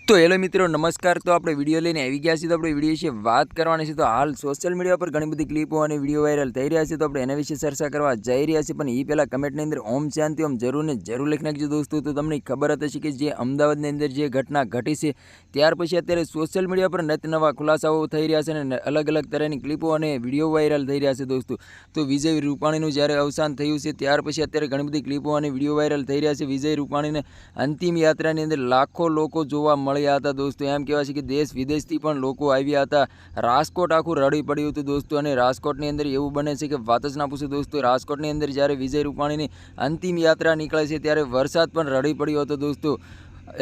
तो हेलो मित्रों नमस्कार। तो આપણે વિડીયો લઈને આવી ગયા છીએ। તો આપણે વિડીયો વિશે વાત કરવાની છે। તો હાલ સોશિયલ મીડિયા પર ઘણી બધી ક્લિપો અને વિડીયો વાયરલ થઈ રહ્યા છે। તો આપણે એના વિશે ચર્ચા કરવા જઈ રહ્યા છીએ। પણ એ પહેલાં કમેન્ટની અંદર ઓમ શાંતિ ઓમ જરૂર ને જરૂર લખી નાખજો દોસ્તો। તો તમને ખબર હશે કે જે અમદાવાદની અંદર જે ઘટના ઘટી છે ત્યાર પછી અત્યારે સોશિયલ મીડિયા પર નત નવા ખુલાસાઓ થઈ રહ્યા છે અને અલગ અલગ તરહની ક્લિપો અને વિડીયો વાયરલ થઈ રહ્યા છે દોસ્તો। તો વિજય રૂપાણીનું જ્યારે અવસાન થયું છે ત્યાર પછી અત્યારે ઘણી બધી ક્લિપો અને વિડીયો વાયરલ થઈ રહ્યા છે। વિજય રૂપાણીને અંતિમ યાત્રાની અંદર લાખો લોકો જોવા મળ્યા હતા દોસ્તો। એમ કહેવાય છે કે દેશ વિદેશથી પણ લોકો આવ્યા હતા। રાજકોટ આખું રડી પડ્યું હતું દોસ્તો। અને રાજકોટની અંદર એવું બને છે કે વાત જ ના પૂછો દોસ્તો। રાજકોટની અંદર જ્યારે વિજય રૂપાણીની અંતિમ યાત્રા નીકળે છે ત્યારે વરસાદ પણ રડી પડ્યો હતો દોસ્તો।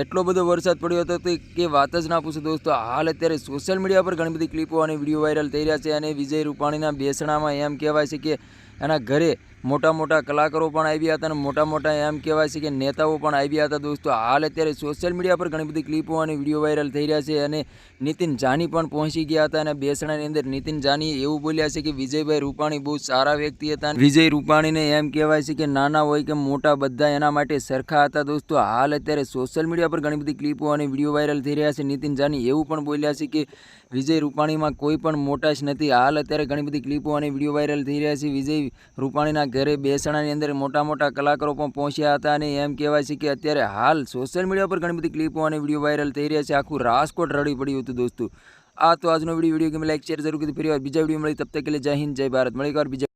એટલો બધો વરસાદ પડ્યો હતો કે વાત જ ના પૂછો દોસ્તો। હાલ અત્યારે સોશિયલ મીડિયા પર ઘણી બધી ક્લિપો અને વિડીયો વાયરલ થઈ રહ્યા છે। અને વિજય રૂપાણીના બેસણામાં એમ કહેવાય છે કે એના ઘરે મોટા મોટા કલાકારો પણ આવ્યા હતા અને મોટા મોટા એમ કહેવાય છે કે નેતાઓ પણ આવ્યા હતા દોસ્તો। હાલ અત્યારે સોશિયલ મીડિયા પર ઘણી બધી ક્લિપો અને વિડીયો વાયરલ થઈ રહ્યા છે। અને નીતિન જાની પણ પહોંચી ગયા હતા અને બેસણાની અંદર નીતિન જાની એવું બોલ્યા છે કે વિજયભાઈ રૂપાણી બહુ સારા વ્યક્તિ હતા। વિજય રૂપાણીને એમ કહેવાય છે કે નાના હોય કે મોટા બધા એના માટે સરખા હતા દોસ્તો। હાલ અત્યારે સોશિયલ મીડિયા પર ઘણી બધી ક્લિપો અને વિડીયો વાયરલ થઈ રહ્યા છે। નીતિન જાની એવું પણ બોલ્યા છે કે વિજય રૂપાણીમાં કોઈ પણ મોટાશ નથી। હાલ અત્યારે ઘણી બધી ક્લિપો અને વિડીયો વાયરલ થઈ રહ્યા છે। વિજય રૂપાણીના ઘરે બેસણાની અંદર મોટા મોટા કલાકારો પણ પહોંચ્યા હતા અને એમ કહેવાય છે કે અત્યારે હાલ સોશિયલ મીડિયા પર ઘણી બધી ક્લિપો અને વિડીયો વાયરલ થઈ રહ્યા છે। આખું રાજકોટ રડી પડ્યું હતું દોસ્તો। આ તો આજનો વિડીયો ગમે લાઈક શેર જરૂર કરી ફરી વાર બીજા વિડીયો મળી તબ તક કે લીએ જય હિન્દ જય ભારત। મળી એક વાર બીજા